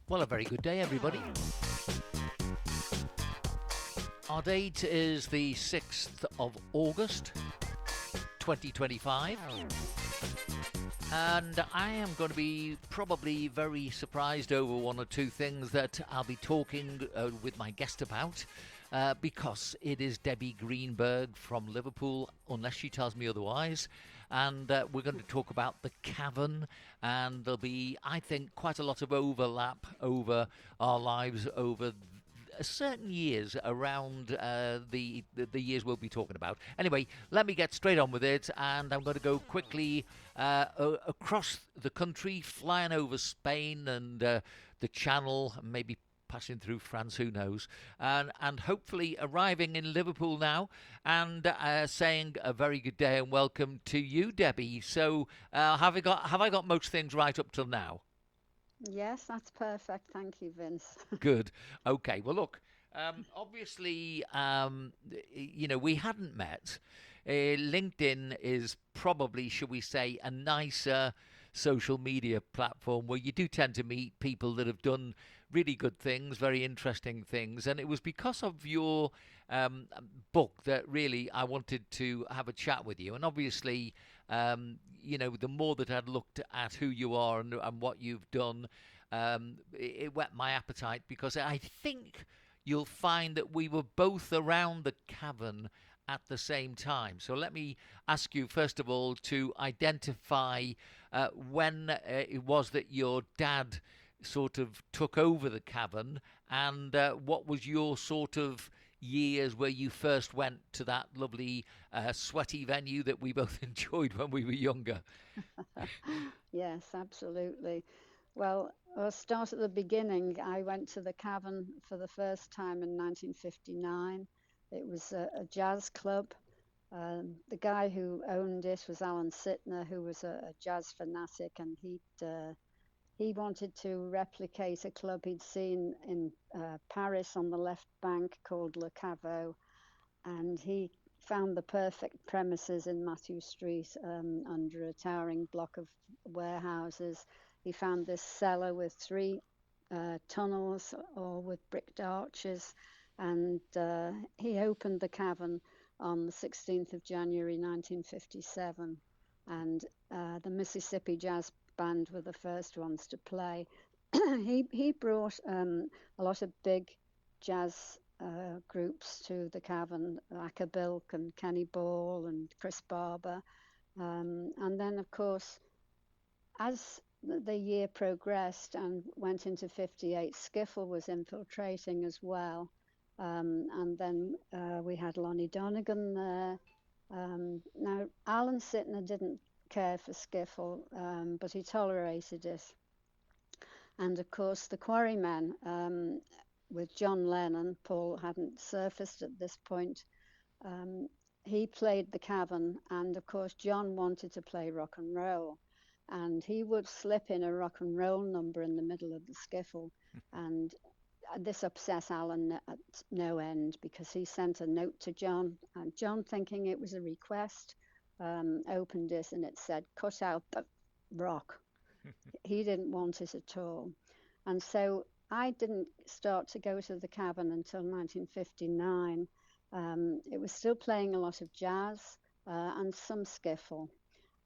Well, a very good day, everybody. Our date is the 6th of August, 2025. And I am going to be probably very surprised over one or two things that I'll be talking with my guest about. Because it is Debbie Greenberg from Liverpool, unless she tells me otherwise. And we're going to talk about the Cavern, and there'll be, I think, quite a lot of overlap over our lives over certain years around the years we'll be talking about. Anyway, let me get straight on with it, and I'm going to go quickly across the country, flying over Spain and the Channel, maybe passing through France, who knows, and hopefully arriving in Liverpool now, and saying a very good day and welcome to you, Debbie. So, have I got most things right up till now? Yes, that's perfect. Thank you, Vince. Good. Okay. Well, look. Obviously, we hadn't met. LinkedIn is probably, should we say, a nicer social media platform where you do tend to meet people that have done really good things, very interesting things. And it was because of your book that really I wanted to have a chat with you. And obviously, the more that I'd looked at who you are and what you've done, it whet my appetite because I think you'll find that we were both around the cavern at the same time. So let me ask you, first of all, to identify when it was that your dad sort of took over the cavern, and what was your sort of years where you first went to that lovely sweaty venue that we both enjoyed when we were younger. Yes, absolutely. Well, I'll start at the beginning. I went to the Cavern for the first time in 1959. It was a jazz club. The guy who owned it was Alan Sitner, who was a jazz fanatic, and he wanted to replicate a club he'd seen in Paris on the left bank called Le Caveau, and he found the perfect premises in Matthew Street under a towering block of warehouses. He found this cellar with three tunnels, all with bricked arches, and he opened the cavern on the 16th of January 1957. And the Mississippi Jazz Band were the first ones to play. He brought a lot of big jazz groups to the cavern, like Bilk and Kenny Ball and Chris Barber. And then, of course, as the year progressed and went into 58, skiffle was infiltrating as well. And then we had Lonnie Donegan there. Now, Alan Sitner didn't care for skiffle, but he tolerated it. And of course, the Quarrymen, with John Lennon, Paul hadn't surfaced at this point. He played the cavern, and of course, John wanted to play rock and roll. And he would slip in a rock and roll number in the middle of the skiffle. And this upset Alan at no end because he sent a note to John, and John, thinking it was a request, opened it and it said, cut out the rock. He didn't want it at all. And so I didn't start to go to the cavern until 1959. It was still playing a lot of jazz and some skiffle.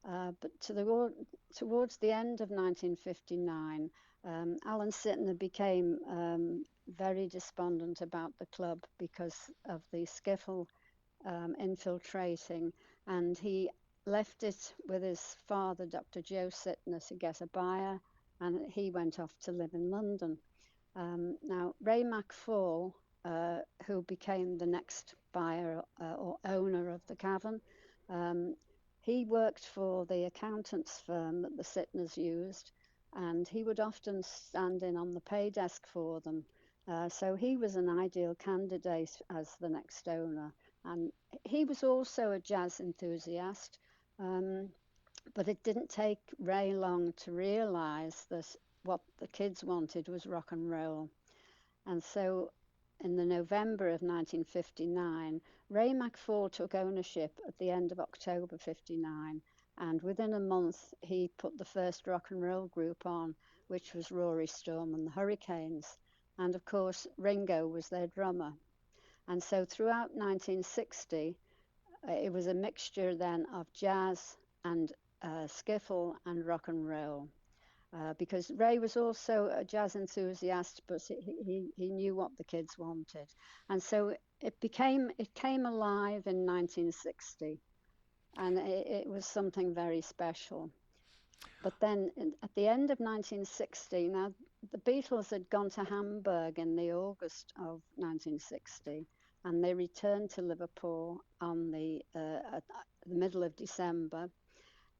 But towards the end of 1959, Alan Sitner became very despondent about the club because of the skiffle infiltrating, and he left it with his father, Dr. Joe Sitner, to get a buyer, and he went off to live in London. Now, Ray McFall, who became the next buyer or owner of the cavern, he worked for the accountants firm that the Sitners used, and he would often stand in on the pay desk for them. So he was an ideal candidate as the next owner. And he was also a jazz enthusiast, but it didn't take Ray long to realize that what the kids wanted was rock and roll. And so in the November of 1959, Ray McFall took ownership at the end of October 59, and within a month he put the first rock and roll group on, which was Rory Storm and the Hurricanes. And of course, Ringo was their drummer. And so throughout 1960, it was a mixture then of jazz and skiffle and rock and roll. Because Ray was also a jazz enthusiast, but he knew what the kids wanted, and so it came alive in 1960, and it was something very special. But then at the end of 1960, now the Beatles had gone to Hamburg in the August of 1960, and they returned to Liverpool on the middle of December,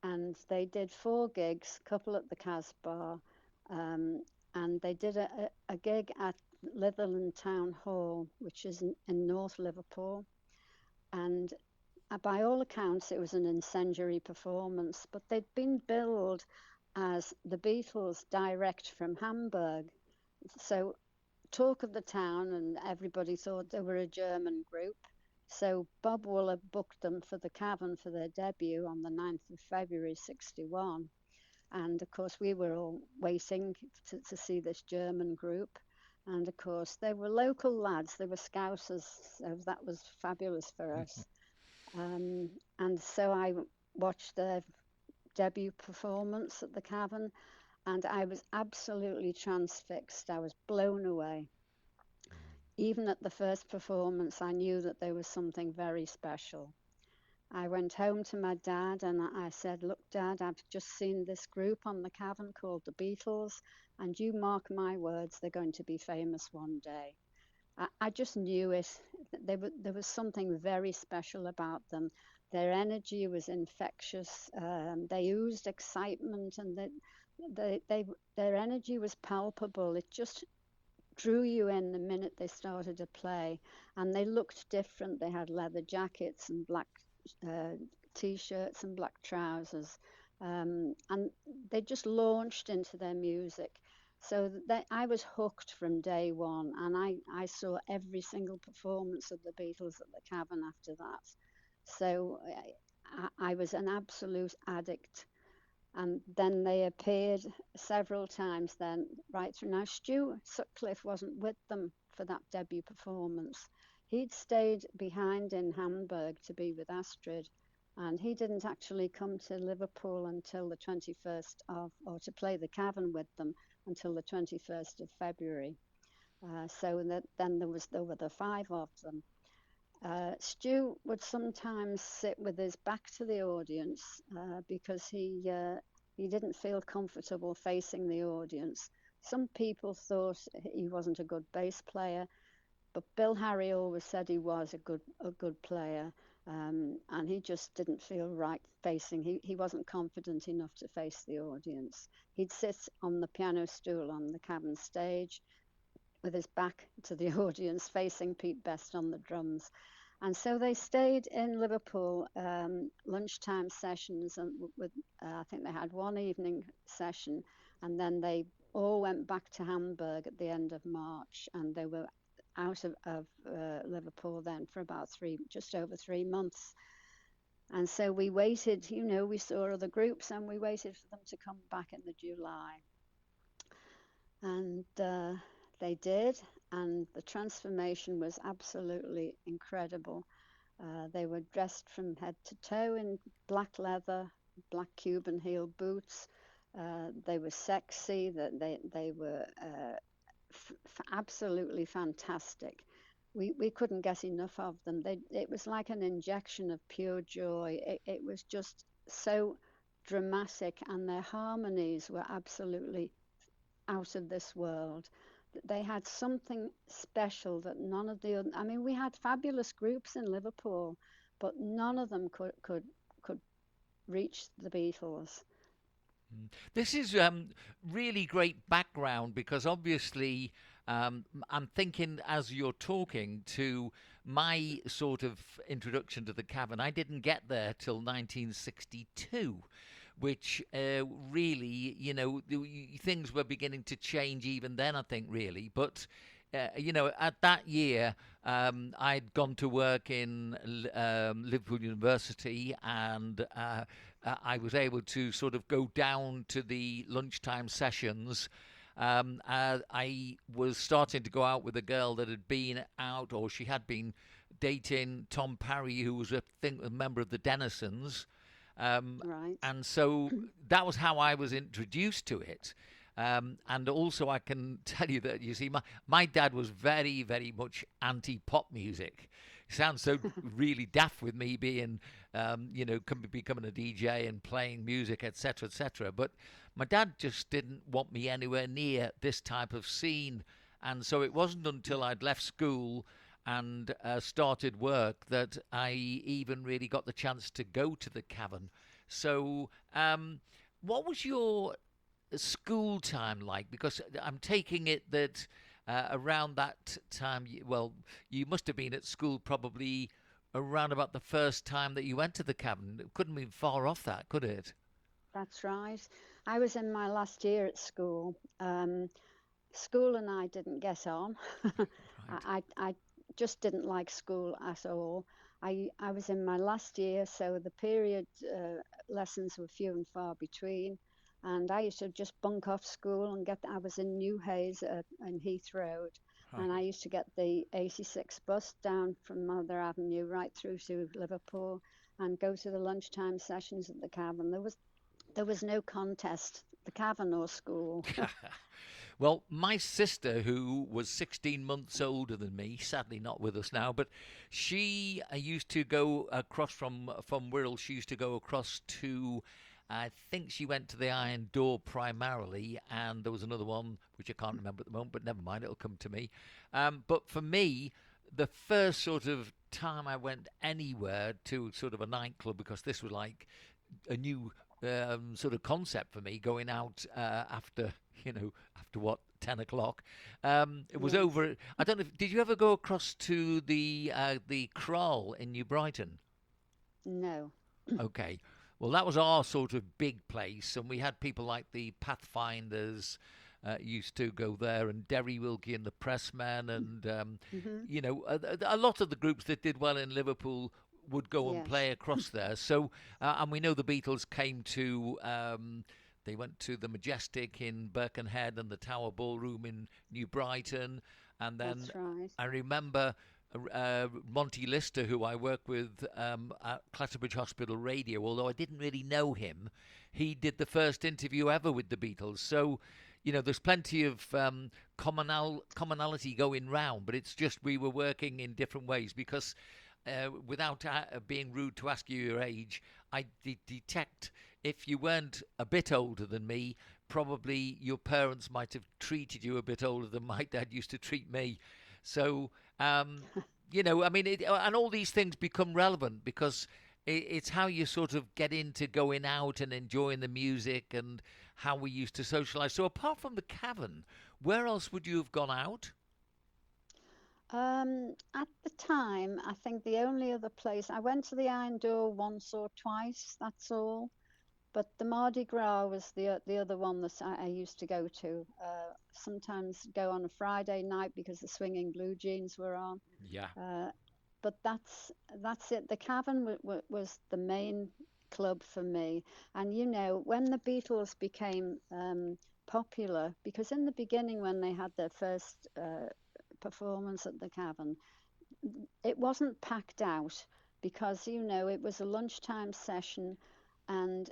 and they did 4 gigs, a couple at the Casbah, and they did a gig at Litherland Town Hall, which is in North Liverpool. And by all accounts, it was an incendiary performance, but they'd been billed as the Beatles direct from Hamburg. So, talk of the town, and everybody thought they were a German group. So Bob Wooler booked them for the Cavern for their debut on the 9th of February 61. And of course, we were all waiting to see this German group. And of course, they were local lads, they were Scousers, so that was fabulous for us. And so I watched their debut performance at the Cavern, and I was absolutely transfixed. I was blown away. Even at the first performance, I knew that there was something very special. I went home to my dad and I said, "Look, Dad, I've just seen this group on the Cavern called the Beatles, and you mark my words, they're going to be famous one day." I just knew it. There was something very special about them. Their energy was infectious. They oozed excitement, and their energy was palpable. It just drew you in the minute they started to play, and they looked different. They had leather jackets and black uh, t-shirts and black trousers, and they just launched into their music. So that I was hooked from day one, and I saw every single performance of the Beatles at the Cavern after that. So I was an absolute addict, and then they appeared several times then right through. Now Stu Sutcliffe wasn't with them for that debut performance. He'd stayed behind in Hamburg to be with Astrid, and he didn't actually come to Liverpool until the 21st of, or to play the Cavern with them until the 21st of February. So that then there were the 5 of them. Stu would sometimes sit with his back to the audience because he didn't feel comfortable facing the audience. Some people thought he wasn't a good bass player, but Bill Harry always said he was a good player, and he just didn't feel right facing. He wasn't confident enough to face the audience. He'd sit on the piano stool on the Cavern stage with his back to the audience, facing Pete Best on the drums. And so they stayed in Liverpool lunchtime sessions, and with I think they had one evening session, and then they all went back to Hamburg at the end of March, and they were out of Liverpool then for about just over 3 months. And so we waited, we saw other groups, and we waited for them to come back in the July. And they did, and the transformation was absolutely incredible. They were dressed from head to toe in black leather, black Cuban heel boots. They were sexy. They were absolutely fantastic. We couldn't get enough of them. It was like an injection of pure joy. It was just so dramatic, and their harmonies were absolutely out of this world. They had something special that none of the other. I mean, we had fabulous groups in Liverpool, but none of them could reach the Beatles. This is really great background because obviously I'm thinking as you're talking to my sort of introduction to the Cavern. I didn't get there till 1962, which really, things were beginning to change even then, I think, really. But at that year, I'd gone to work in Liverpool University, and I was able to sort of go down to the lunchtime sessions. I was starting to go out with a girl that had been out, or she had been dating Tom Parry, who was, I think, a member of the Denisons. Um, Right. and so that was how I was introduced to it. And also, I can tell you that, you see, my dad was very, very much anti pop music. It sounds so really daft with me being, becoming a DJ and playing music, etc., etc. But my dad just didn't want me anywhere near this type of scene. And so it wasn't until I'd left school and started work that I even really got the chance to go to the Cavern. So, what was your school time like? Because I'm taking it that around that time, well, you must have been at school probably around about the first time that you went to the Cavern. It couldn't be far off that, could it? That's right. I was in my last year at school. School and I didn't get on. Right. I just didn't like school at all. I was in my last year, so the period lessons were few and far between. And I used to just bunk off school and get. I was in New Hayes in Heath Road, and I Right. used to get the 86 bus down from Mother Avenue right through to Liverpool, and go to the lunchtime sessions at the Cavern. There was no contest, the Cavern or school. Well, my sister, who was 16 months older than me, sadly not with us now, but she used to go across from Wirral. She used to go across to, I think she went to the Iron Door primarily, and there was another one which I can't remember at the moment, but never mind, it'll come to me. But for me, the first sort of time I went anywhere to sort of a nightclub, because this was like a new sort of concept for me, going out after, after what, 10 o'clock. It was Yes. over. I don't know. Did you ever go across to the Crawl in New Brighton? No. Okay. Well, that was our sort of big place, and we had people like the Pathfinders used to go there, and Derry Wilkie and the Pressmen, and Hmm. a lot of the groups that did well in Liverpool would go and Yes. play across there. So, and we know the Beatles came to. They went to the Majestic in Birkenhead and the Tower Ballroom in New Brighton, and then That's right. I remember Monty Lister, who I work with at Clatterbridge Hospital Radio, although I didn't really know him, he did the first interview ever with the Beatles. So, there's plenty of commonality going round, but it's just we were working in different ways because. Without being rude to ask you your age, I detect if you weren't a bit older than me, probably your parents might have treated you a bit older than my dad used to treat me. So, I mean, and all these things become relevant because it's how you sort of get into going out and enjoying the music and how we used to socialize. So, apart from the Cavern, where else would you have gone out? At the time, I think the only other place I went to the Iron Door once or twice. That's all. But the Mardi Gras was the other one that I used to go to. Sometimes go on a Friday night because the Swinging Blue Jeans were on. Yeah. Uh, but that's it. The Cavern was the main club for me. And when the Beatles became popular, because in the beginning when they had their first performance at the Cavern, it wasn't packed out because it was a lunchtime session, and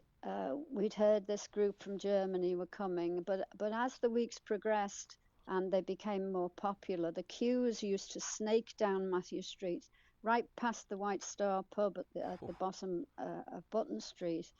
we'd heard this group from Germany were coming. But as the weeks progressed and they became more popular, the queues used to snake down Matthew Street, right past the White Star pub at the bottom of Button Street,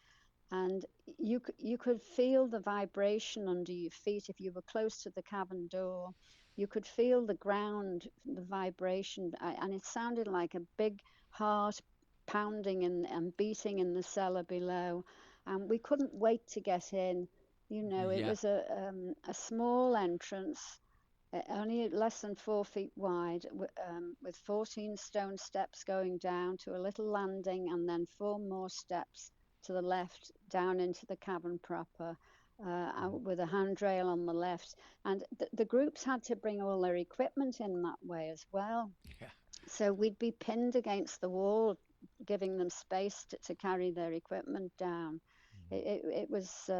and you could feel the vibration under your feet if you were close to the Cavern door. You could feel the ground, the vibration, and it sounded like a big heart pounding and beating in the cellar below. And we couldn't wait to get in. It Yeah. was a small entrance, only less than 4 feet wide, with 14 stone steps going down to a little landing, and then four more steps to the left down into the cavern proper. Mhm. with a handrail on the left. And the groups had to bring all their equipment in that way as well. Yeah. So we'd be pinned against the wall, giving them space to carry their equipment down. It was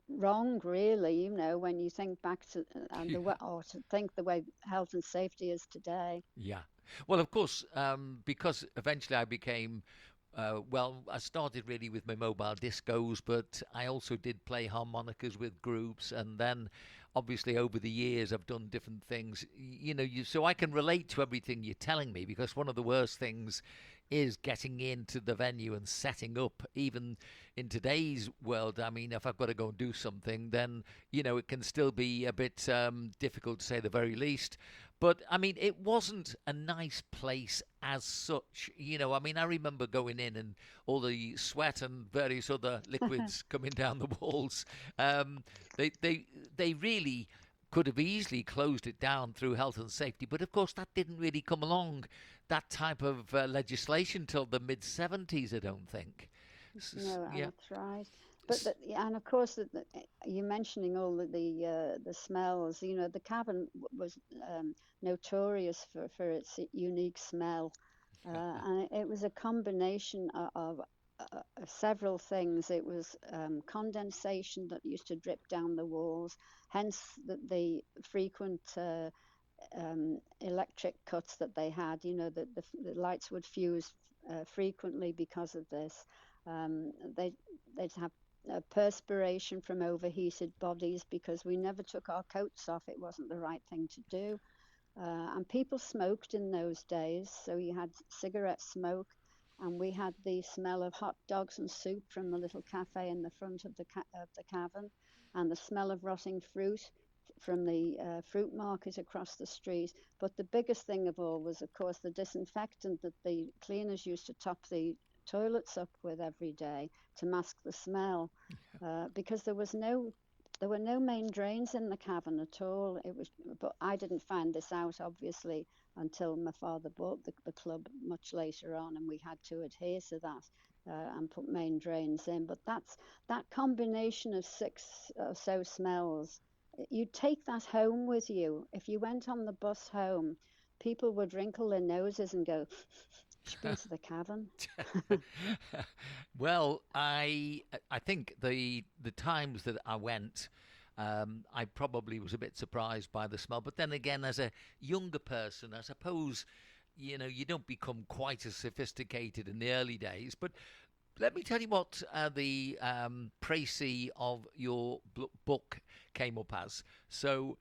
wrong, really, when you think back to and the way, Yeah. or to think the way health and safety is today. Yeah. Well, of course, because eventually I became, well, I started really with my mobile discos, but I also did play harmonicas with groups, and then obviously over the years I've done different things. So I can relate to everything you're telling me because one of the worst things is getting into the venue and setting up. Even in today's world, I mean, if I've got to go and do something, then it can still be a bit difficult to say the very least. But I mean, it wasn't a nice place as such. I mean, I remember going in and all the sweat and various other liquids coming down the walls. Um, they, they, they really could have easily closed it down through health and safety, but of course that didn't really come along. That type of legislation till the mid '70s, I don't think. No, Yeah. that's right. But yeah, and of course, you mentioning all the smells. The Cavern was notorious for its unique smell, and it was a combination of several things. It was condensation that used to drip down the walls, hence the frequent electric cuts that they had. The lights would fuse frequently because of this. Um, they, they'd have perspiration from overheated bodies because we never took our coats off. It wasn't the right thing to do. And people smoked in those days, so you had cigarette smoke, and we had the smell of hot dogs and soup from the little cafe in the front of the cavern, and the smell of rotting fruit from the fruit market across the street. But the biggest thing of all was, of course, the disinfectant that the cleaners used to top the toilets up with every day to mask the smell, because there were no main drains in the cavern at all. But I didn't find this out obviously until my father bought the club much later on, and we had to adhere to that and put main drains in. But that combination of six or so smells. You'd take that home with you. If you went on the bus home, people would wrinkle their noses and go, "She's been to the cavern." Well, I think the times that I went, I probably was a bit surprised by the smell. But then again, as a younger person, I suppose you don't become quite as sophisticated in the early days. But let me tell you what the précis of your book came up as. So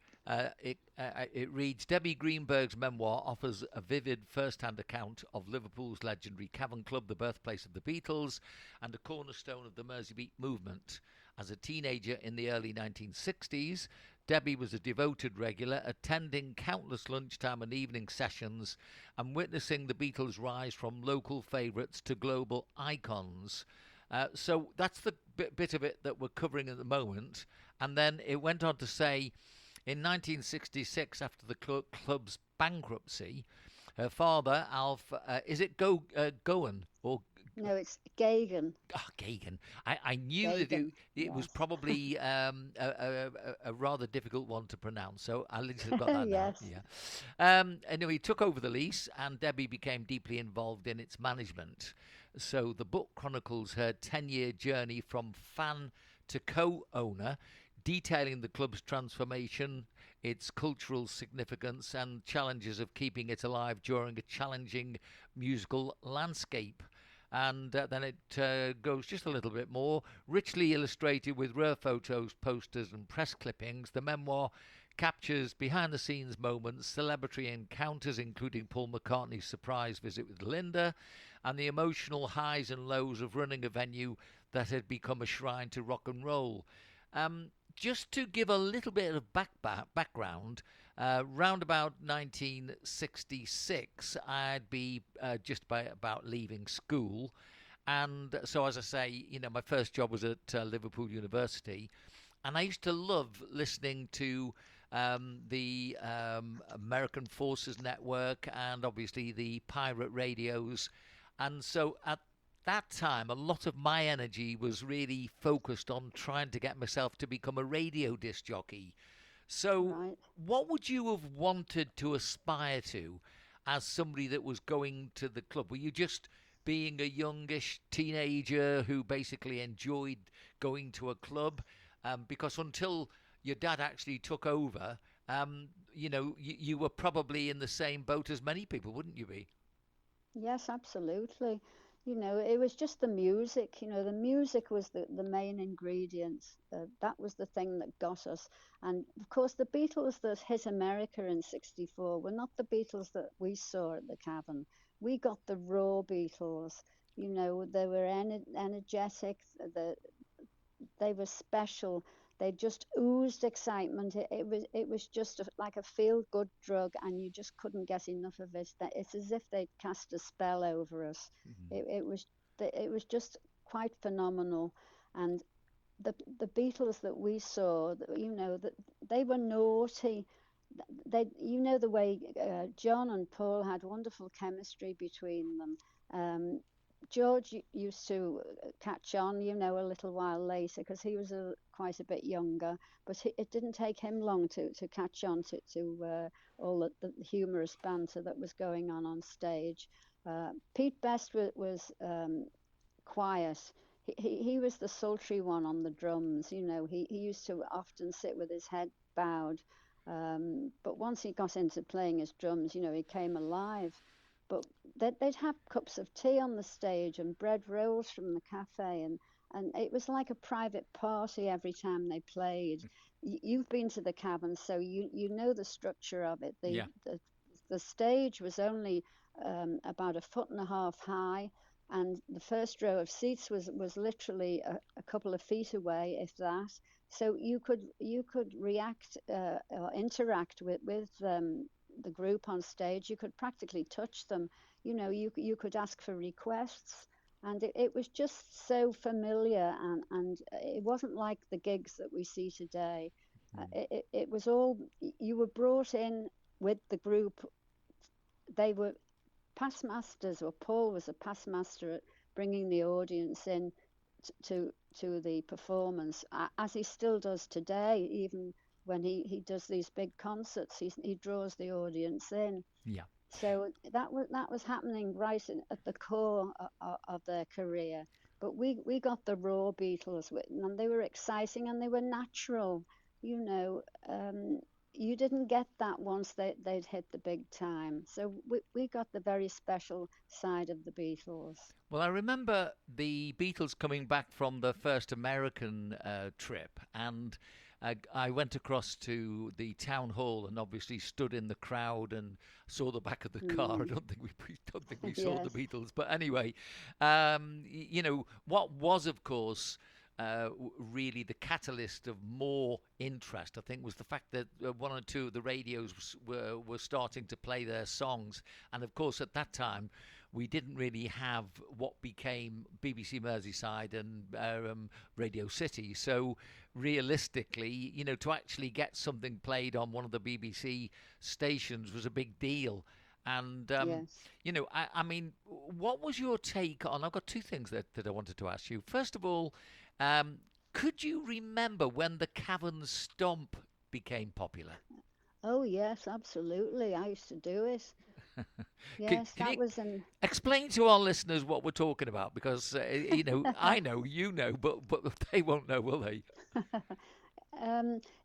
it reads Debbie Greenberg's memoir offers a vivid first-hand account of Liverpool's legendary Cavern Club, the birthplace of the Beatles, and a cornerstone of the Merseybeat movement. As a teenager in the early 1960s, Debbie was a devoted regular, attending countless lunchtime and evening sessions and witnessing the Beatles rise from local favourites to global icons. So that's the bit of it that we're covering at the moment. And then it went on to say in 1966, after the club's bankruptcy, her father, Alf, is it Goen or No, it's Gagan. Gagan. I knew that Gagan, it was yes. probably a rather difficult one to pronounce, so at least I've got that now. Yes. Yeah. Anyway, he took over the lease, and Debbie became deeply involved in its management. So the book chronicles her 10-year journey from fan to co-owner, detailing the club's transformation, its cultural significance, and challenges of keeping it alive during a challenging musical landscape. And then it goes just a little bit more. Richly illustrated with rare photos, posters, and press clippings, the memoir captures behind the scenes moments, celebrity encounters, including Paul McCartney's surprise visit with Linda, and the emotional highs and lows of running a venue that had become a shrine to rock and roll. Just to give a little bit of background, round about 1966, I'd be just about leaving school. And so, as I say, my first job was at Liverpool University. And I used to love listening to the American Forces Network and obviously the pirate radios. And so at that time, a lot of my energy was really focused on trying to get myself to become a radio disc jockey. So, Right. what would you have wanted to aspire to as somebody that was going to the club? Were you just being a youngish teenager who basically enjoyed going to a club? Because until your dad actually took over, you were probably in the same boat as many people, wouldn't you be? Yes, absolutely. It was just the music. The music was the main ingredient. That was the thing that got us. And of course, the Beatles that hit America in '64 were not the Beatles that we saw at the Cavern. We got the raw Beatles. They were energetic. They were special. They just oozed excitement. It was just like a feel good drug, and you just couldn't get enough of it. It's as if they'd cast a spell over us. Mhm. It was just quite phenomenal. And the Beatles that we saw, that they were naughty. The way John and Paul had wonderful chemistry between them. George used to catch on, a little while later because he was quite a bit younger, but it didn't take him long to catch on to all the humorous banter that was going on stage. Pete Best was quiet. He was the sultry one on the drums. He used to often sit with his head bowed. But once he got into playing his drums, he came alive. But they'd have cups of tea on the stage and bread rolls from the cafe, and it was like a private party every time they played. You've been to the Cavern, so you know the structure of it. The Yeah. the, the stage was only about a foot and a half high, and the first row of seats was literally a couple of feet away, if that. So you could react or interact with the group on stage. You could practically touch them. You could ask for requests, and it was just so familiar, and it wasn't like the gigs that we see today. It was all, you were brought in with the group. They were past masters, or Paul was a past master at bringing the audience in to the performance, as he still does today. Even when he does these big concerts, he draws the audience in. Yeah. So that was happening right at the core of their career. But we got the raw Beatles, and they were exciting and they were natural. You know, um, you didn't get that once they'd hit the big time. So we got the very special side of the Beatles. Well, I remember the Beatles coming back from the first American trip, and I went across to the town hall and obviously stood in the crowd and saw the back of the car. I Mm, don't think we saw the yes. Beatles, but anyway, what was, of course. Really, the catalyst of more interest, I think, was the fact that one or two of the radios were starting to play their songs, and of course, at that time, we didn't really have what became BBC Merseyside and Radio City. So realistically, to actually get something played on one of the BBC stations was a big deal. And Yes. I mean, what was your take on? I've got two things that I wanted to ask you. First of all, um, could you remember when the Cavern Stomp became popular? Oh, yes, absolutely. I used to do it. Can, Yes, can that you was in. explain to our listeners what we're talking about? Because I know, you know, but they won't know, will they?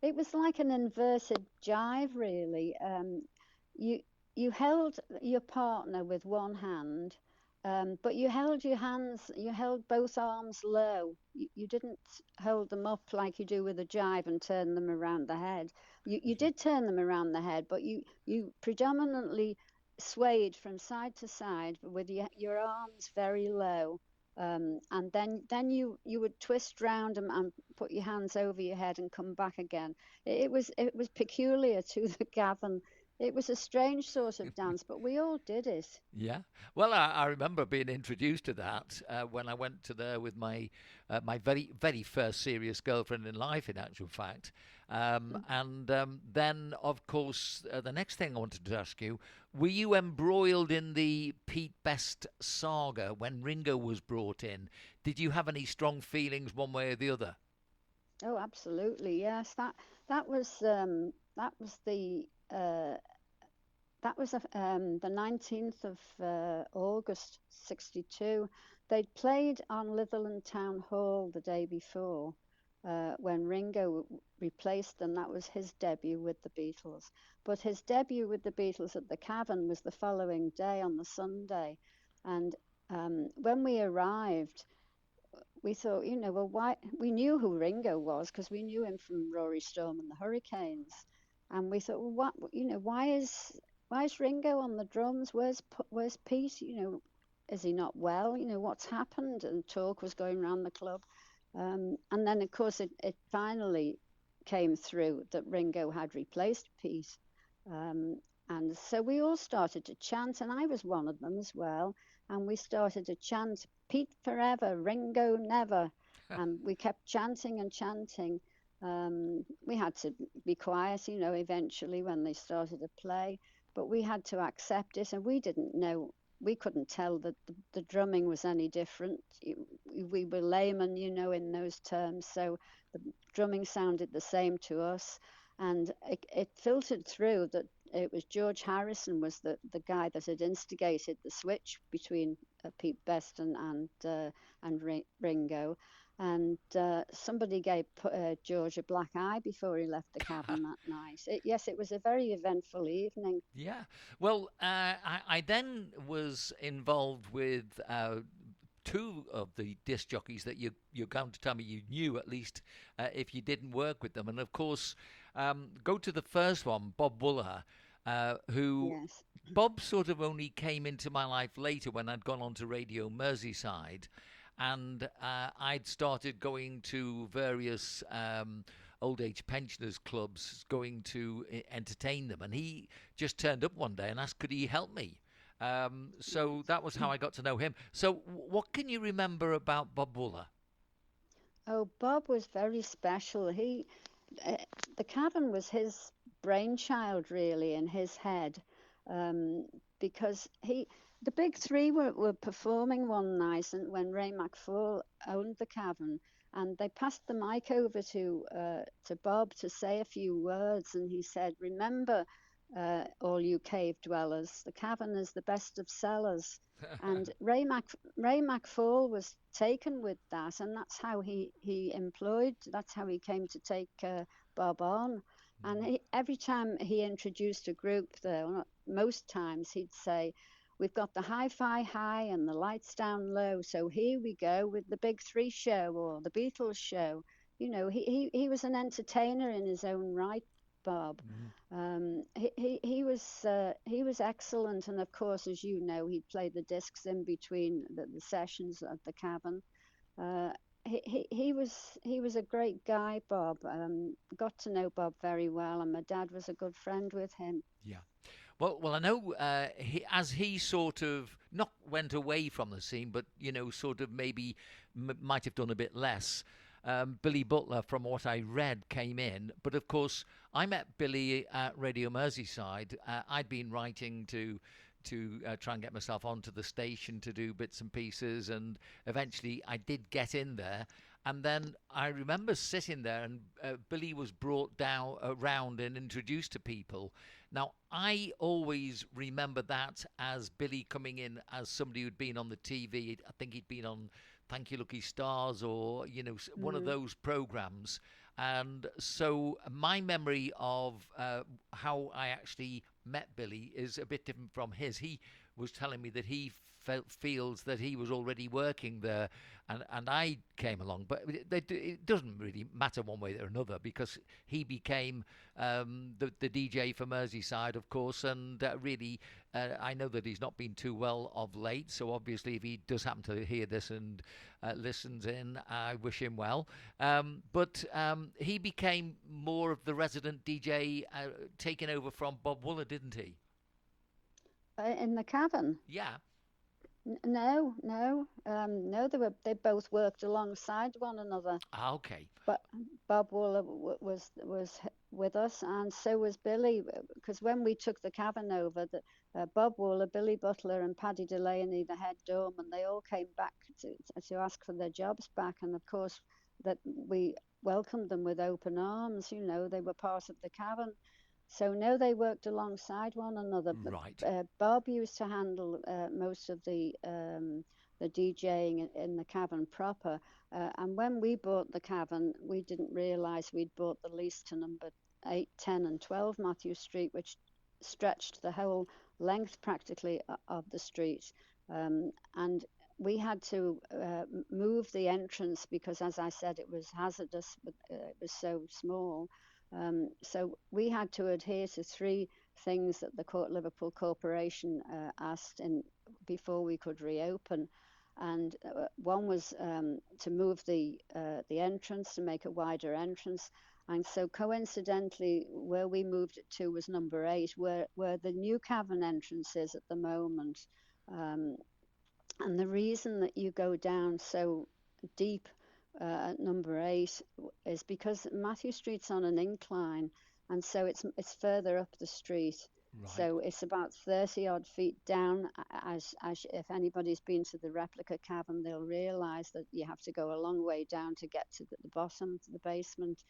It was like an inverted jive, really. You you held your partner with one hand, but you held both arms low. You didn't hold them up like you do with a jive and turn them around the head. You did turn them around the head, but you predominantly swayed from side to side with your arms very low. And then you would twist round and put your hands over your head and come back again. It was peculiar to the Gavin. it was a strange sort of dance, but we all did it. Yeah. Well, I remember being introduced to that when I went to there with my very very first serious girlfriend in life, in actual fact. And then, of course, the next thing I wanted to ask you: were you embroiled in the Pete Best saga when Ringo was brought in? Did you have any strong feelings one way or the other? Oh, absolutely, yes. That was uh, the 19th of August '62. They'd played on Litherland Town Hall the day before when Ringo replaced them. That was his debut with the Beatles. But his debut with the Beatles at the Cavern was the following day on the Sunday. And when we arrived, we thought, well, why? We knew who Ringo was because we knew him from Rory Storm and the Hurricanes, and we thought, well, what? Why is Ringo on the drums? Where's Pete? Is he not well? What's happened? And talk was going around the club, and then of course it finally came through that Ringo had replaced Pete. Um, and so we all started to chant, and I was one of them as well. And we started to chant, Pete forever, Ringo never. And we kept chanting and chanting. We had to be quiet, eventually when they started to play, but we had to accept it. And we didn't know, we couldn't tell that the drumming was any different. We were laymen, in those terms. So the drumming sounded the same to us. And it filtered through that it was George Harrison was the guy that had instigated the switch between Pete Best and Ringo, and somebody gave George a black eye before he left the Cavern that night. Yes, it was a very eventful evening. Yeah. Well, I then was involved with two of the disc jockeys that you're going to tell me you knew, at least if you didn't work with them. And of course, go to the first one, Bob Wooler, who Yes. Bob sort of only came into my life later when I'd gone on to Radio Merseyside, and I'd started going to various old age pensioners clubs, going to entertain them. And he just turned up one day and asked, could he help me? So that was how I got to know him. So, what can you remember about Bob Wooler? Oh, Bob was very special. Uh, the Cavern was his brainchild, really, in his head, um, because the big three were performing one night, and when Ray McFall owned the Cavern, and they passed the mic over to Bob to say a few words, and he said, "Remember, all you cave dwellers, the Cavern is the best of cellars." And Ray McFall was taken with that, and that's how that's how he came to take Bob on. And every time he introduced a group there, well, most times he'd say, "We've got the hi-fi high and the lights down low, so here we go with the Big Three show or the Beatles show." He was an entertainer in his own right, Bob. Mhm. He was excellent, and of course, as you know, he'd play the discs in between the sessions at the Cavern. Uh, he was a great guy, Bob. Got to know Bob very well, and my dad was a good friend with him. Yeah. Well, I know as he sort of not went away from the scene, but sort of maybe might have done a bit less. Billy Butler, from what I read, came in, but of course, I met Billy at Radio Merseyside. I'd been writing to try and get myself onto the station to do bits and pieces, and eventually I did get in there. And then I remember sitting there, and Billy was brought down around and introduced to people. Now, I always remember that as Billy coming in as somebody who'd been on the TV. I think he'd been on Thank You Lucky Stars, or one of Mm. those programs. And so my memory of how I actually met Billy is a bit different from his. He was telling me that he feels that he was already working there, and I came along. But it doesn't really matter one way or another, because he became the DJ for Merseyside, of course, and really, I know that he's not been too well of late. So obviously, if he does happen to hear this and listens in, I wish him well. But he became more of the resident DJ, taking over from Bob Wooler, didn't he? In the Cavern. Yeah. No, no, no. They both worked alongside one another. Ah, okay. But Bob Wooler was with us, and so was Billy. Because when we took the Cavern over, Bob Wooler, Billy Butler, and Paddy Delaney, the head doorman, they all came back to ask for their jobs back, and of course that we welcomed them with open arms. You know, they were part of the Cavern. So no, they worked alongside one another. But Right. Bob used to handle most of the DJing in the Cavern proper. And when we bought the Cavern, we didn't realise we'd bought the lease to number 8, 10, and 12 Matthew Street, which stretched the whole length practically of the street. And we had to move the entrance because, as I said, it was hazardous. It was so small. So we had to adhere to three things that the Liverpool Corporation asked before we could reopen. And one was to move the entrance, to make a wider entrance. And so coincidentally, where we moved it to was number 8, where the new Cavern entrance is at the moment. Um, and the reason that you go down so deep at number 8 is because Matthew Street's on an incline, and so it's further up the street. Right. So it's about 30 odd feet down. As if anybody's been to the replica cavern, they'll realise that you have to go a long way down to get to the bottom, to the basement.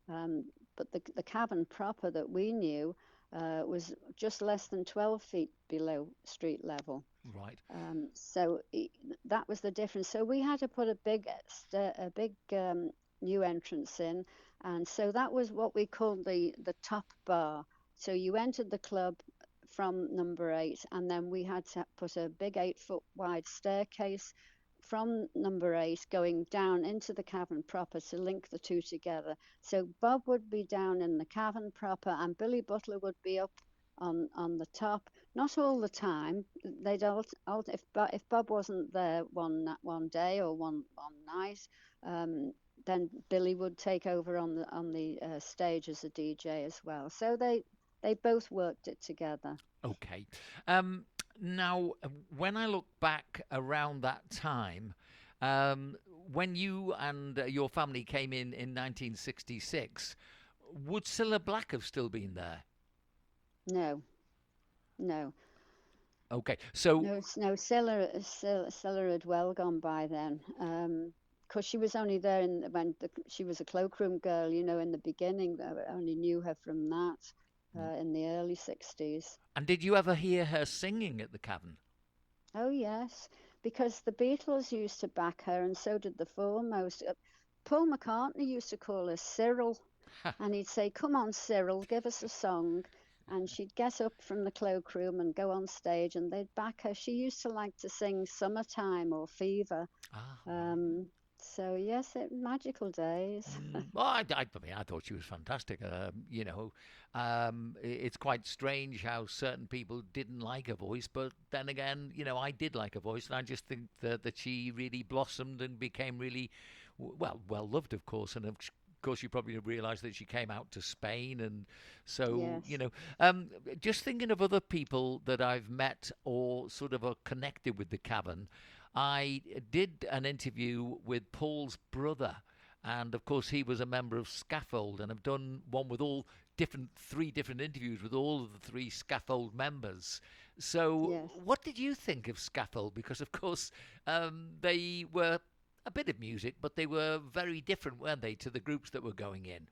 But the cavern proper that we knew was just less than 12 feet below street level. Right. So that was the difference. So we had to put a big new entrance in, and so that was what we called the top bar. So you entered the club from number 8, and then we had to put a big 8-foot wide staircase from number 8 going down into the cavern proper to link the two together. So Bob would be down in the cavern proper, and Billy Butler would be up on the top. Not all the time. They'd if Bob wasn't there one day or one night, then Billy would take over on the stage as a DJ as well. So they both worked it together. Okay. Now, when I look back around that time, um, when you and your family came in 1966, would Cilla Black have still been there? No, no, Okay. So, no. Cilla had well gone by then. Because she was only there when she was a cloakroom girl, you know, in the beginning. I only knew her from that in the early 60s. and did you ever hear her singing at the Cavern? Oh, yes, because the Beatles used to back her, and so did the Foremost. Paul McCartney used to call her Cyril, and he'd say, "Come on, Cyril, give us a song." And she'd get up from the cloakroom and go on stage, and they'd back her. She used to like to sing "Summertime" or "Fever." Ah, So yes, magical days. well, I mean, I thought she was fantastic. It's quite strange how certain people didn't like her voice, but then again, I did like her voice, and I just think that she really blossomed and became really well loved, of course, and of course you probably realised that she came out to Spain, and so Yes. just thinking of other people that I've met or sort of are connected with the Cavern. I did an interview with Paul's brother, and of course he was a member of Scaffold, and I've done one with three different interviews with all of the three Scaffold members. So, Yes. what did you think of Scaffold? Because of course they were a bit of music, but they were very different, weren't they, to the groups that were going in?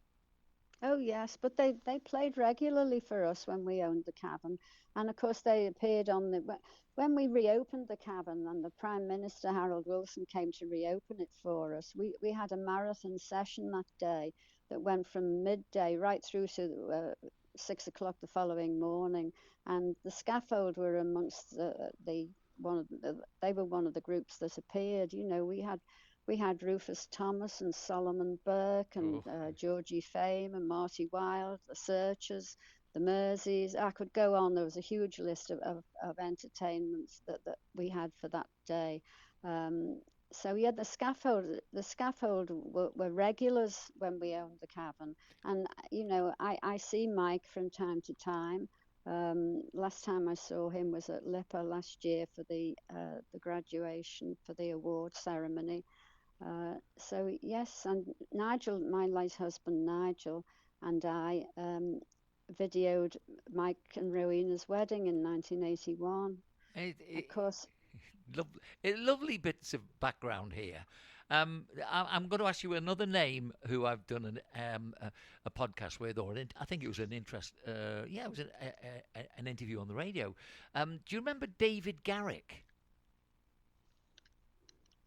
Oh yes, but they played regularly for us when we owned the Cavern, and of course they appeared on when we reopened the Cavern, and the Prime Minister Harold Wilson came to reopen it for us. We had a marathon session that day that went from midday right through to 6 o'clock the following morning, and the Scaffold were amongst the they were one of the groups that appeared. We had Rufus Thomas and Solomon Burke and Oh, Georgie Fame and Marty Wilde, the Searchers, the Merseys. I could go on. There was a huge list of entertainments that we had for that day. Um, so yeah, the scaffold were regulars when we owned the Cavern, and I see Mike from time to time. Last time I saw him was at Lipper last year for the graduation for the award ceremony. So yes, and Nigel, my late husband Nigel, and I videoed Mike and Rowena's wedding in 1981. it, Of it, course, lovely, lovely bits of background here. I'm going to ask you another name who I've done a podcast with, or I think it was an interest. Yeah, it was an interview on the radio. Do you remember David Garrick?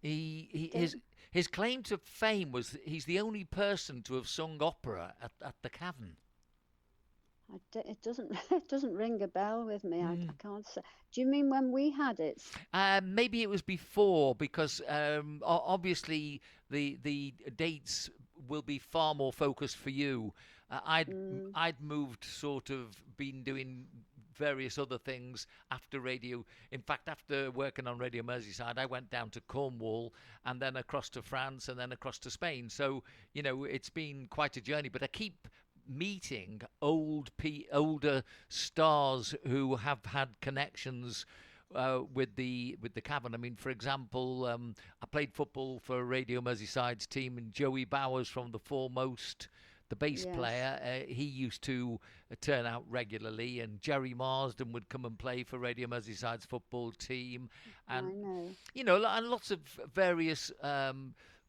Dave, His claim to fame was he's the only person to have sung opera at the Cavern. it doesn't it doesn't ring a bell with me. I Mm. can't say. Do you mean when we had it? Maybe it was before because obviously the dates will be far more focused for you. Mm, I'd moved, sort of been doing various other things after radio. In fact, after working on Radio Merseyside, I went down to Cornwall and then across to France and then across to Spain. So it's been quite a journey. But I keep meeting older stars who have had connections with the Cavern. I mean, for example, I played football for Radio Merseyside's team, and Joey Bowers from the Foremost, the bass yes, player, he used to turn out regularly, and Jerry Marsden would come and play for Radio Merseyside's football team, and I know. and lots of various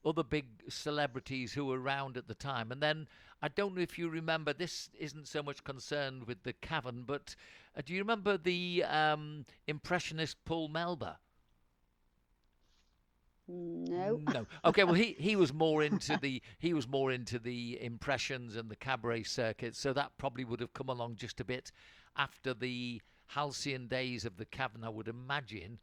other big celebrities who were around at the time. And then I don't know if you remember, this isn't so much concerned with the Cavern, but do you remember the impressionist Paul Melba? No. No. Okay. Well, he was more into the impressions and the cabaret circuit, so that probably would have come along just a bit after the halcyon days of the Cavern, I would imagine,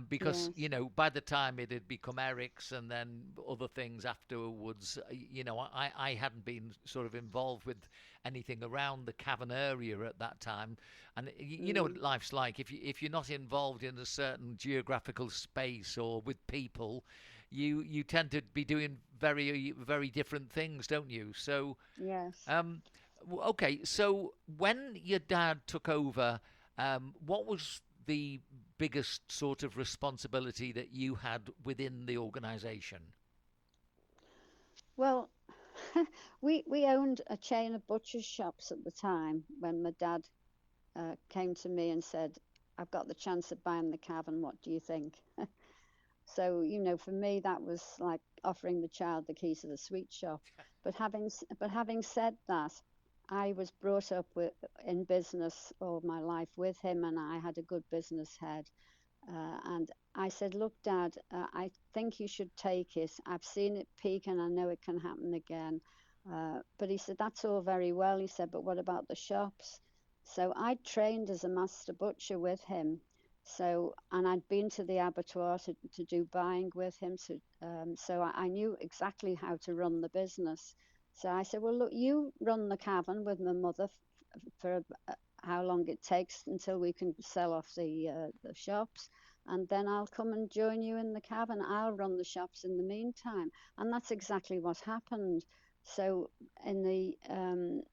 because Yes. by the time it had become Eric's and then other things afterwards, I hadn't been sort of involved with anything around the Cavern area at that time, and you know what Mm, life's like if you're not involved in a certain geographical space or with people, you tend to be doing very very different things, don't you? So yes. um, okay, so when your dad took over, what was the biggest sort of responsibility that you had within the organisation? Well, we owned a chain of butcher's shops at the time when my dad came to me and said, "I've got the chance of buying the Cavern. What do you think?" So, for me, that was like offering the child the keys to the sweet shop. But having said that, I was brought up in business all my life with him, and I had a good business head. And I said, "Look, Dad, I think you should take it. I've seen it peak and I know it can happen again." But he said, "That's all very well." He said, "But what about the shops?" So I trained as a master butcher with him. And I'd been to the abattoir to do buying with him. So I knew exactly how to run the business. So I said, "Well, look, you run the Cavern with my mother for how long it takes until we can sell off the shops, and then I'll come and join you in the Cavern. I'll run the shops in the meantime." And that's exactly what happened. So in the um,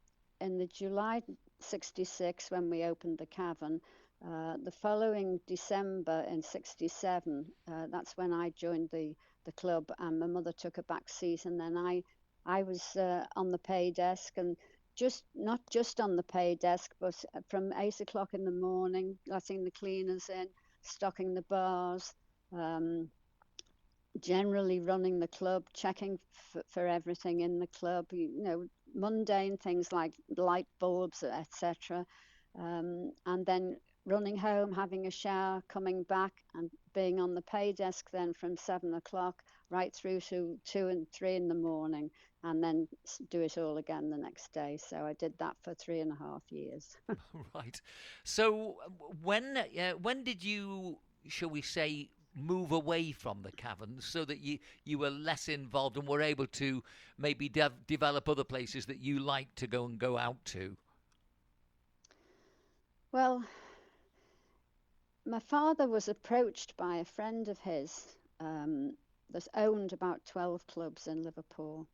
in the July '66, when we opened the Cavern, the following December in '67, that's when I joined the club, and my mother took a back seat, and then I was on the pay desk, and just not just on the pay desk, but from 8 o'clock in the morning, letting the cleaners in, stocking the bars, um, generally running the club, checking for everything in the club, mundane things like light bulbs, etc. And then running home, having a shower, coming back, and being on the pay desk then from 7 o'clock right through to 2 and 3 in the morning, and then do it all again the next day. So I did that for 3.5 years. Right. So when did you shall we say, move away from the cavern so that you were less involved and were able to maybe develop other places that you like to go out to? Well, my father was approached by a friend of his that owned about 12 clubs in Liverpool.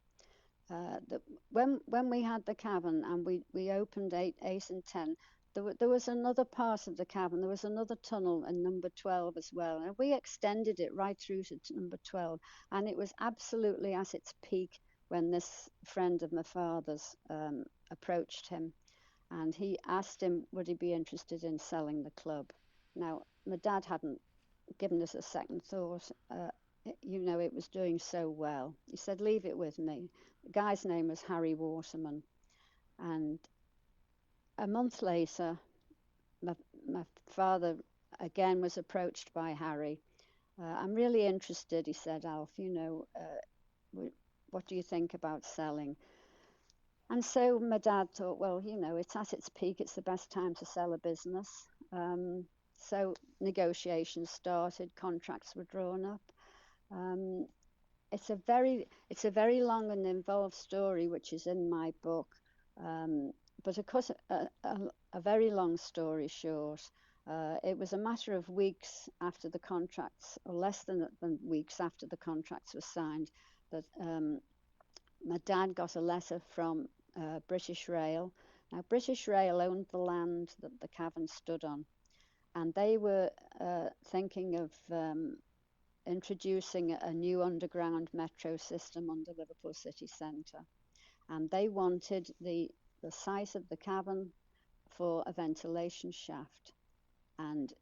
That when we had the cavern and we opened eight and 10, there was another part of the cavern. There was another tunnel in number 12 as well, and we extended it right through to number 12. And it was absolutely at its peak when this friend of my father's approached him, and he asked him would he be interested in selling the club. Now, my dad hadn't given us a second thought. It was doing so well. He said, leave it with me. The guy's name was Harry Waterman. And a month later, my father again was approached by Harry. I'm really interested, he said, Alf, what do you think about selling? And so my dad thought, well, it's at its peak. It's the best time to sell a business. So negotiations started, contracts were drawn up. It's a very long and involved story, which is in my book. But of course, a very long story short, it was a matter of weeks after the contracts, or less than weeks after the contracts were signed, that my dad got a letter from British Rail. Now, British Rail owned the land that the cavern stood on, and they were thinking of introducing a new underground metro system under Liverpool city centre, and they wanted the site of the cavern for a ventilation shaft. And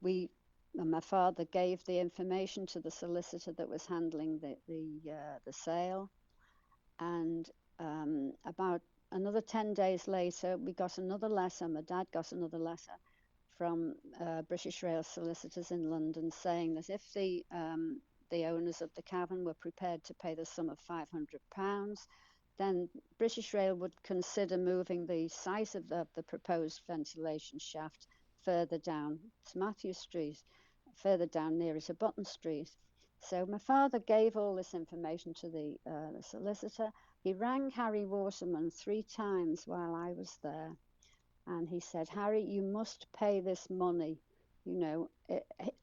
my father gave the information to the solicitor that was handling the sale, and about another 10 days later, we got another letter. My dad got another letter from British Rail solicitors in London saying that if the owners of the cavern were prepared to pay the sum of £500, then British Rail would consider moving the site of the proposed ventilation shaft further down to Matthew Street, further down nearer to Button Street. So my father gave all this information to the solicitor. He rang Harry Waterman 3 times while I was there. And he said, Harry, you must pay this money.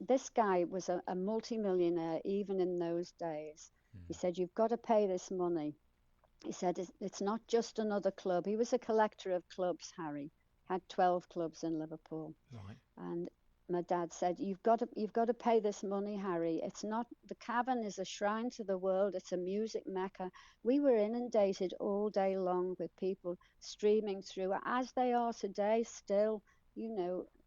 This guy was a multimillionaire even in those days. He said, you've got to pay this money. He said, it's not just another club. He was a collector of clubs, Harry. Had 12 clubs in Liverpool. Right. And my dad said, you've got to pay this money, Harry. It's not, the cavern is a shrine to the world. It's a music mecca. We were inundated all day long with people streaming through, as they are today still,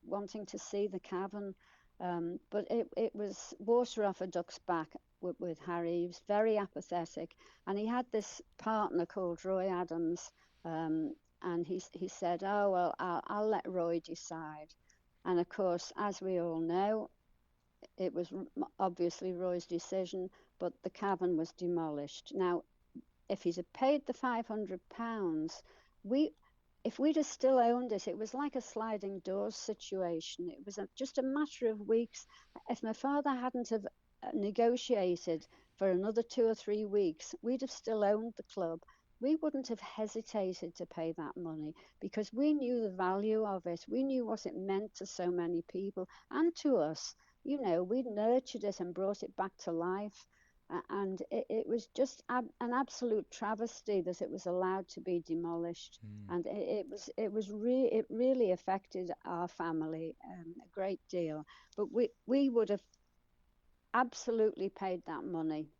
wanting to see the cavern. But it was water off a duck's back with Harry. He was very apathetic. And he had this partner called Roy Adams. And he said, oh, well, I'll let Roy decide. And of course, as we all know, it was obviously Roy's decision, but the cavern was demolished. Now, if he'd have paid the £500, if we'd have still owned it, it was like a sliding doors situation. It was just a matter of weeks. If my father hadn't have negotiated for another 2 or 3 weeks, we'd have still owned the club. We wouldn't have hesitated to pay that money because we knew the value of it. We knew what it meant to so many people and to us. We'd nurtured it and brought it back to life. And it was just an absolute travesty that it was allowed to be demolished. And it really affected our family a great deal. But we would have absolutely paid that money,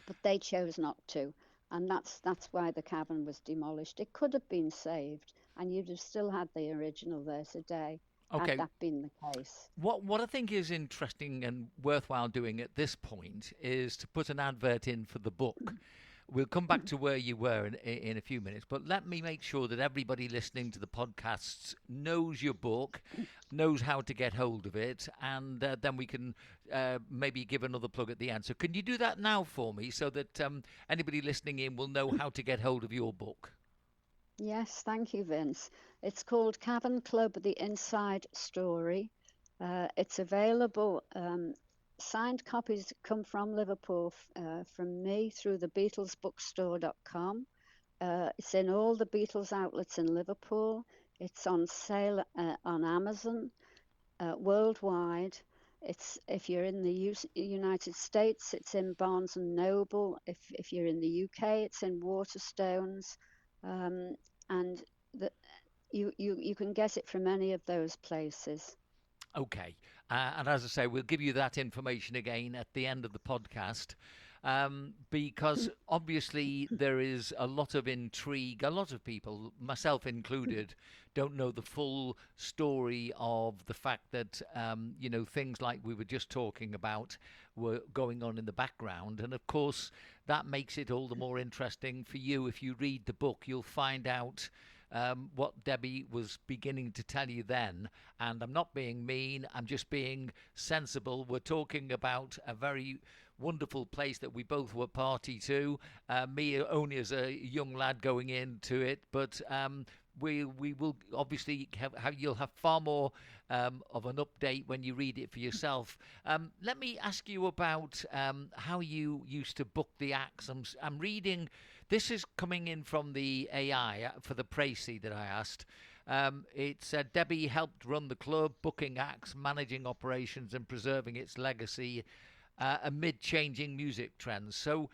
but they chose not to. And that's why the cavern was demolished. It could have been saved, and you'd have still had the original there today, Okay. had that been the case. What I think is interesting and worthwhile doing at this point is to put an advert in for the book. We'll come back to where you were in a few minutes, but let me make sure that everybody listening to the podcasts knows your book, knows how to get hold of it, and then we can maybe give another plug at the end. So can you do that now for me so that anybody listening in will know how to get hold of your book? Yes, thank you, Vince. It's called Cavern Club, The Inside Story. It's available. Signed copies come from Liverpool from me through the BeatlesBookstore.com. It's in all the Beatles outlets in Liverpool. It's on sale on Amazon worldwide. It's if you're in the United States, it's in Barnes and Noble. If you're in the UK, it's in Waterstones, and the, you can get it from any of those places. Okay. And as I say, we'll give you that information again at the end of the podcast. Because obviously there is a lot of intrigue. A lot of people, myself included, don't know the full story of the fact that, things like we were just talking about were going on in the background. And of course, that makes it all the more interesting for you. If you read the book, you'll find out what Debbie was beginning to tell you then. And I'm not being mean, I'm just being sensible. We're talking about a very wonderful place that we both were party to. Me only as a young lad going into it, but we will obviously you'll have far more of an update when you read it for yourself. Let me ask you about how you used to book the acts. I'm reading. This is coming in from the AI for the Tracy that I asked. It said Debbie helped run the club, booking acts, managing operations, and preserving its legacy amid changing music trends. So,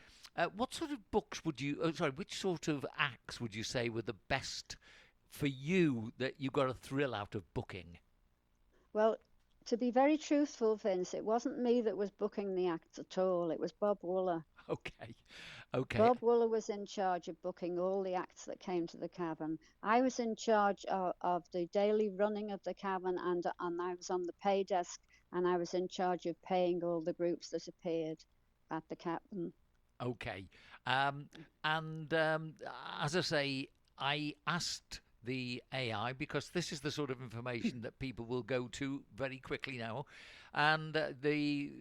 what sort of books would you? Oh, sorry, which sort of acts would you say were the best for you that you got a thrill out of booking? Well, to be very truthful, Vince, it wasn't me that was booking the acts at all. It was Bob Wooler. Okay, okay, Bob Wooler was in charge of booking all the acts that came to the Cavern. I was in charge of the daily running of the Cavern, and I was on the pay desk, and I was in charge of paying all the groups that appeared at the Cavern. okay. Um, and as I say, I asked the AI because this is the sort of information that people will go to very quickly now, and the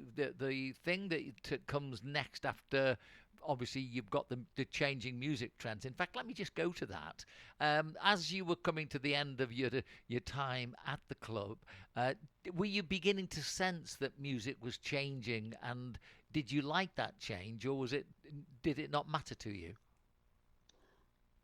thing that comes next after. Obviously, you've got the changing music trends. In fact, let me just go to that. As you were coming to the end of your time at the club, uh, were you beginning to sense that music was changing, and did you like that change, or did it not matter to you?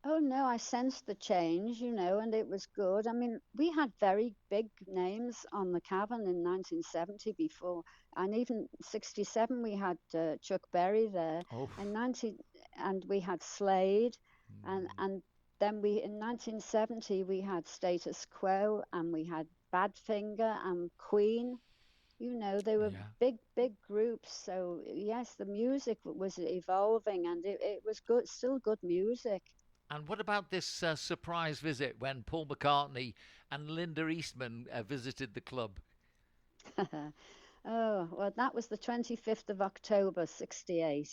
Oh no, I sensed the change, and it was good. I mean, we had very big names on the Cavern in 1970 before, and even 67 we had Chuck Berry there, Oh, and 19 and we had Slade, and then we in 1970 we had Status Quo and we had Badfinger and Queen. They were yeah. big groups. So yes, the music was evolving, and it was good, still good music. And what about this surprise visit when Paul McCartney and Linda Eastman visited the club? Oh, well, that was the 25th of October, 68.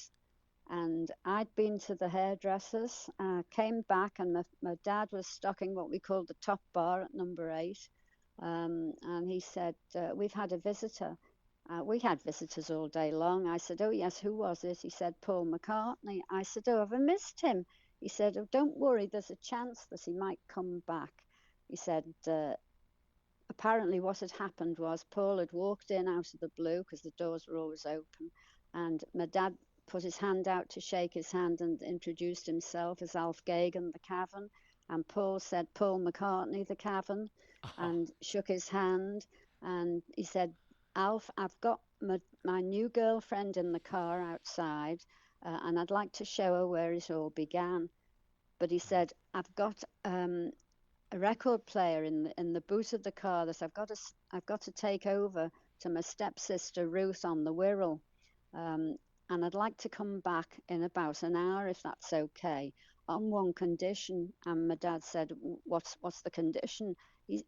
And I'd been to the hairdressers, came back, and my dad was stocking what we called the top bar at number 8. And he said, We've had a visitor. We had visitors all day long. I said, Oh, yes, who was it? He said, Paul McCartney. I said, Oh, have I missed him? He said, Oh, don't worry, there's a chance that he might come back. He said, Apparently what had happened was Paul had walked in out of the blue because the doors were always open, and my dad put his hand out to shake his hand and introduced himself as Alf Gagan, the Cavern, and Paul said Paul McCartney, the Cavern, Oh, and shook his hand, and he said, Alf, I've got my new girlfriend in the car outside, and I'd like to show her where it all began. But he said, I've got a record player in the boot of the car that I've got to take over to my stepsister Ruth on the Wirral, um, and I'd like to come back in about an hour if that's okay, on one condition. And my dad said, "What's the condition?" He,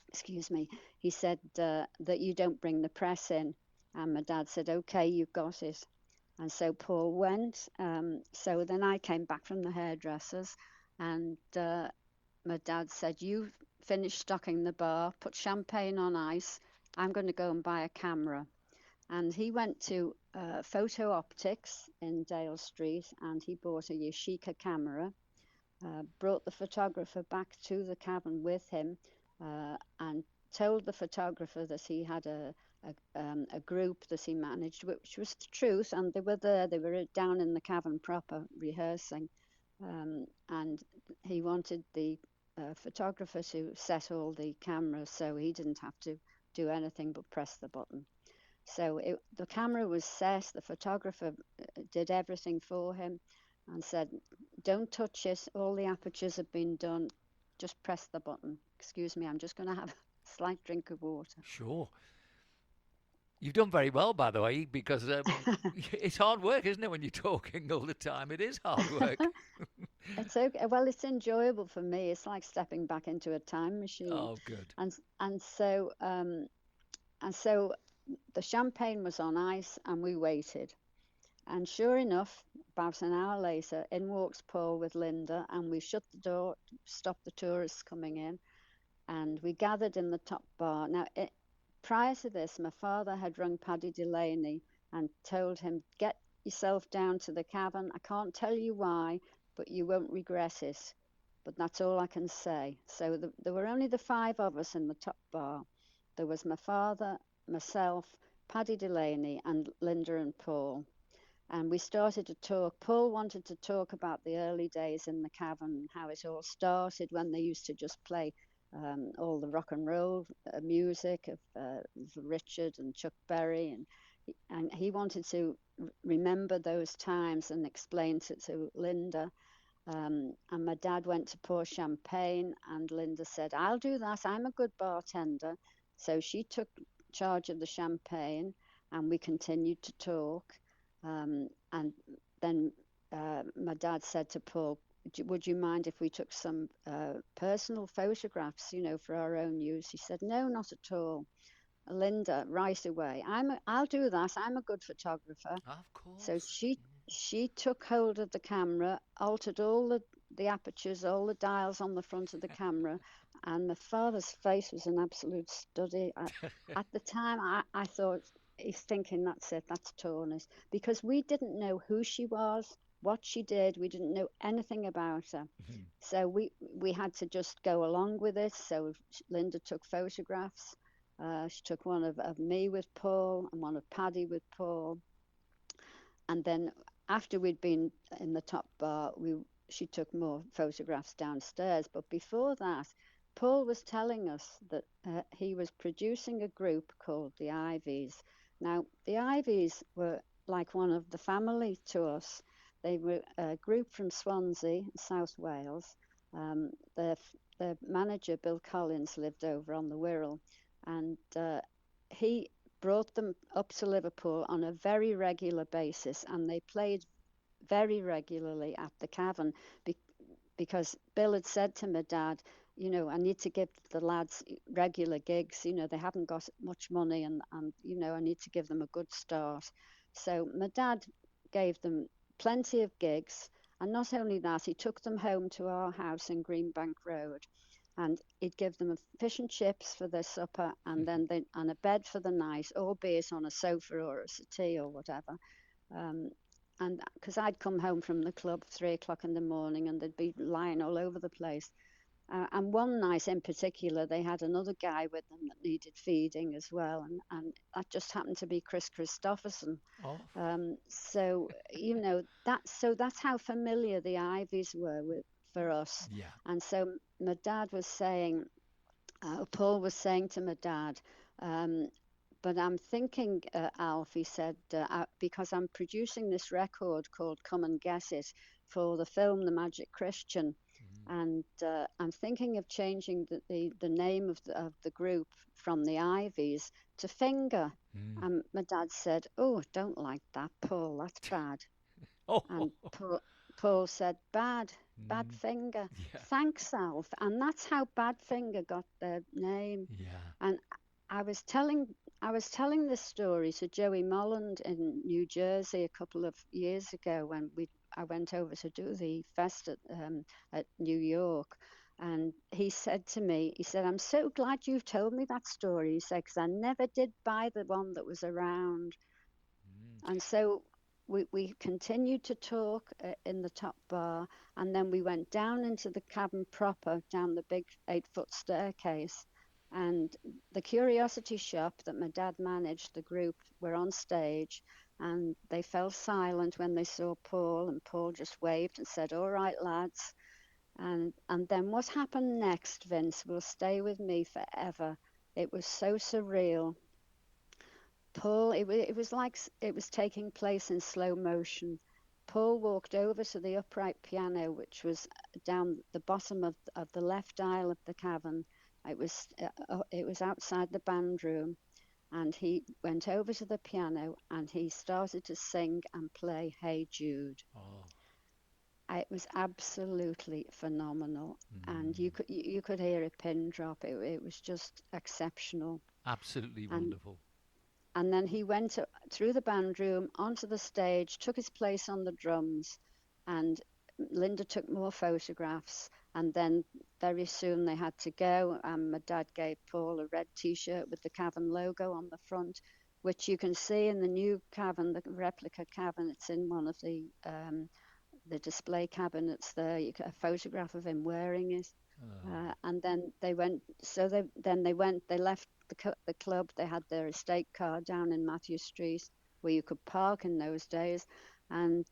excuse me. He said that you don't bring the press in, and my dad said, "Okay, you've got it." And so Paul went. So then I came back from the hairdressers, and my dad said, You finish stocking the bar, put champagne on ice. I'm going to go and buy a camera. And he went to Photo Optics in Dale Street and he bought a Yashica camera, brought the photographer back to the cabin with him, and told the photographer that he had a group that he managed, which was the truth, and they were there. They were down in the Cavern proper rehearsing, and he wanted the photographer to set all the cameras so he didn't have to do anything but press the button. So the camera was set, the photographer did everything for him and said, don't touch it, all the apertures have been done, just press the button. Excuse me, I'm just going to have a slight drink of water. Sure. You've done very well, by the way, because it's hard work, isn't it, when you're talking all the time? It is hard work. It's okay. Well, it's enjoyable for me. It's like stepping back into a time machine. Oh, good. And and so and so the champagne was on ice and we waited. And sure enough, about an hour later, in walks Paul with Linda, and we shut the door, stopped the tourists coming in, and we gathered in the top bar. Now, prior to this, my father had rung Paddy Delaney and told him, get yourself down to the Cavern. I can't tell you why, but you won't regret it. But that's all I can say. So there were only the five of us in the top bar. There was my father, myself, Paddy Delaney, and Linda and Paul. And we started to talk. Paul wanted to talk about the early days in the Cavern, how it all started when they used to just play all the rock and roll music of Richard and Chuck Berry, and he wanted to remember those times and explain to Linda. And my dad went to pour champagne, and Linda said, I'll do that. I'm a good bartender. So she took charge of the champagne, and we continued to talk. And then my dad said to Paul, would you mind if we took some personal photographs, for our own use? He said, no, not at all. Linda, right away. I'll do that. I'm a good photographer. Of So course. she took hold of the camera, altered all the apertures, all the dials on the front of the camera, and my father's face was an absolute study. At the time, I thought, he's thinking, that's it, that's Tawny's, because we didn't know who she was, what she did. We didn't know anything about her. So we had to just go along with it. So Linda took photographs. She took one of me with Paul and one of Paddy with Paul. And then after we'd been in the top bar, she took more photographs downstairs. But before that, Paul was telling us that he was producing a group called the Ivies. Now, the Ivies were like one of the family to us. They were a group from Swansea, South Wales. Their manager, Bill Collins, lived over on the Wirral, and he brought them up to Liverpool on a very regular basis, and they played very regularly at the Cavern because Bill had said to my dad, I need to give the lads regular gigs. They haven't got much money, and I need to give them a good start. So my dad gave them plenty of gigs, and not only that, he took them home to our house in Greenbank Road, and he'd give them a fish and chips for their supper, and then and a bed for the night, albeit on a sofa or a settee or whatever. And because I'd come home from the club 3 o'clock in the morning, and they'd be lying all over the place. And one night in particular, they had another guy with them that needed feeding as well, and that just happened to be Chris Christopherson. Oh. So that's how familiar the Ivies were for us. Yeah. And so my dad was saying, Paul was saying to my dad, but I'm thinking, Alf, he said, because I'm producing this record called Come and Get It for the film The Magic Christian. And I'm thinking of changing the name of the group from the Ivies to Finger. And my dad said, oh, don't like that, Paul, that's bad. Oh. And Paul said, bad Finger. Yeah. Thanks, Alf. And that's how Badfinger got their name. Yeah. And I was telling this story to Joey Molland in New Jersey a couple of years ago when I went over to do the fest at New York, and he said to me, I'm so glad you've told me that story. He said, because I never did buy the one that was around. And so we continued to talk in the top bar, and then we went down into the Cavern proper, down the big 8-foot staircase. And the Curiosity Shop that my dad managed, the group, were on stage, and they fell silent when they saw Paul, and Paul just waved and said, "All right, lads." And then what happened next, Vince, will stay with me forever. It was so surreal. Paul, it was like it was taking place in slow motion. Paul walked over to the upright piano, which was down the bottom of the left aisle of the cavern. It was outside the band room, and he went over to the piano and he started to sing and play "Hey Jude." Oh. It was absolutely phenomenal, and Mm. you could hear a pin drop. It was just exceptional. Absolutely And wonderful. and then he went through the band room onto the stage, took his place on the drums, and Linda took more photographs. And then very soon they had to go. And my dad gave Paul a red T-shirt with the Cavern logo on the front, which you can see in the new Cavern, the replica Cavern. It's in one of the display cabinets there. You get a photograph of him wearing it. Oh. And then they went. So they went. They left the club. They had their estate car down in Matthew Street, where you could park in those days, and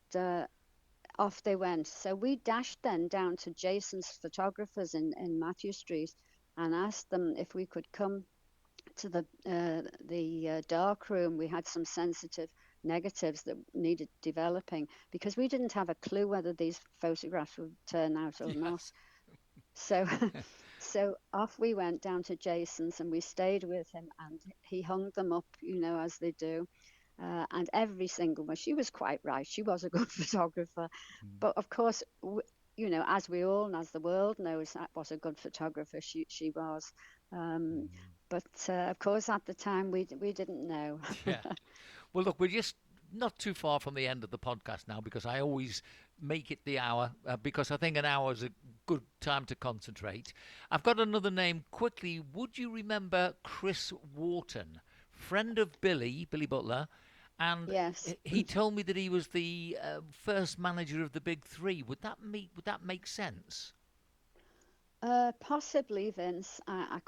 off they went. So we dashed then down to Jason's photographers in Matthew Street, and asked them if we could come to the dark room. We had some sensitive negatives that needed developing because we didn't have a clue whether these photographs would turn out or not. Yes. So, so off we went down to Jason's, and we stayed with him, and he hung them up, as they do. And every single one, she was quite right. She was a good photographer, Mm. but of course, as we all and as the world knows, that was a good photographer. She was. Um, Mm. but of course, at the time, we didn't know. Yeah. Well, look, we're just not too far from the end of the podcast now because I always make it the hour because I think an hour is a good time to concentrate. I've got another name quickly. Would you remember Chris Wharton, friend of Billy Butler? And Yes. he told me that he was the first manager of the Big Three. Would that make sense? Possibly, Vince. I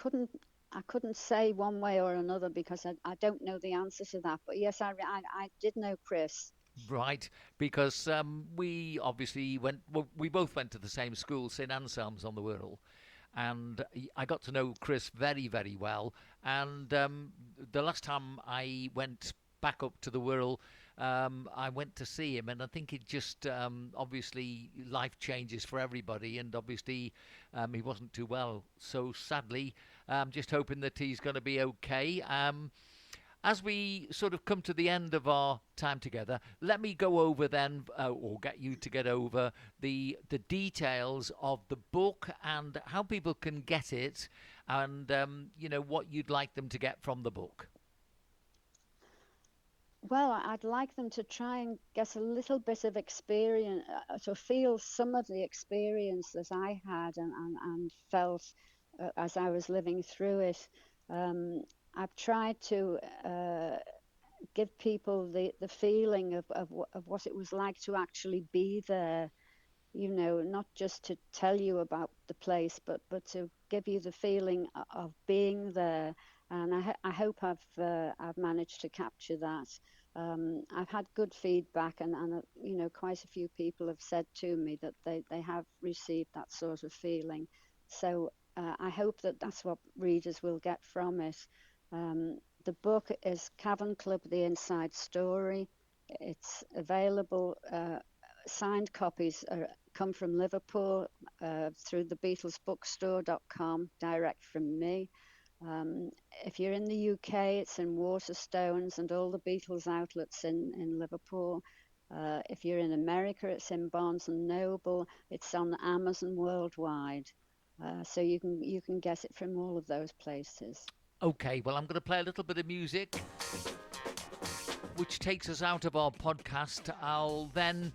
couldn't say one way or another because I don't know the answer to that. But yes, I did know Chris. Right, because we obviously went. Well, we both went to the same school, St Anselm's on the Wirral, and I got to know Chris very, very well. And the last time I went back up to the Wirral, I went to see him, and I think it just obviously life changes for everybody, and obviously he wasn't too well. So sadly, I'm just hoping that he's going to be okay. As we sort of come to the end of our time together, let me go over then, or get you to get over the details of the book and how people can get it, and what you'd like them to get from the book. Well, I'd like them to try and get a little bit of experience, to feel some of the experience that I had and felt as I was living through it. Um, I've tried to give people the feeling of what it was like to actually be there, not just to tell you about the place, but to give you the feeling of being there. And I hope I've managed to capture that. I've had good feedback, and quite a few people have said to me that they have received that sort of feeling. So I hope that that's what readers will get from it. The book is Cavern Club: The Inside Story. It's available. Signed copies come from Liverpool through the BeatlesBookstore.com, direct from me. Um, if you're in the UK, it's in Waterstones and all the Beatles outlets in Liverpool. If you're in America, it's in Barnes and Noble. It's on Amazon worldwide, so you can get it from all of those places. Okay, well, I'm going to play a little bit of music, which takes us out of our podcast. I'll then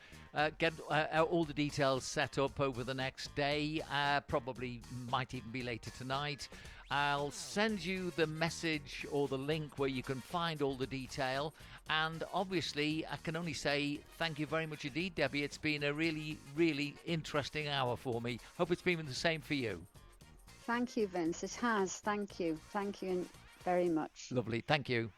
get all the details set up over the next day, probably might even be later tonight. I'll send you the message or the link where you can find all the detail. And obviously, I can only say thank you very much indeed, Debbie. It's been a really, really interesting hour for me. Hope it's been the same for you. Thank you, Vince. It has. Thank you. Thank you very much. Lovely. Thank you.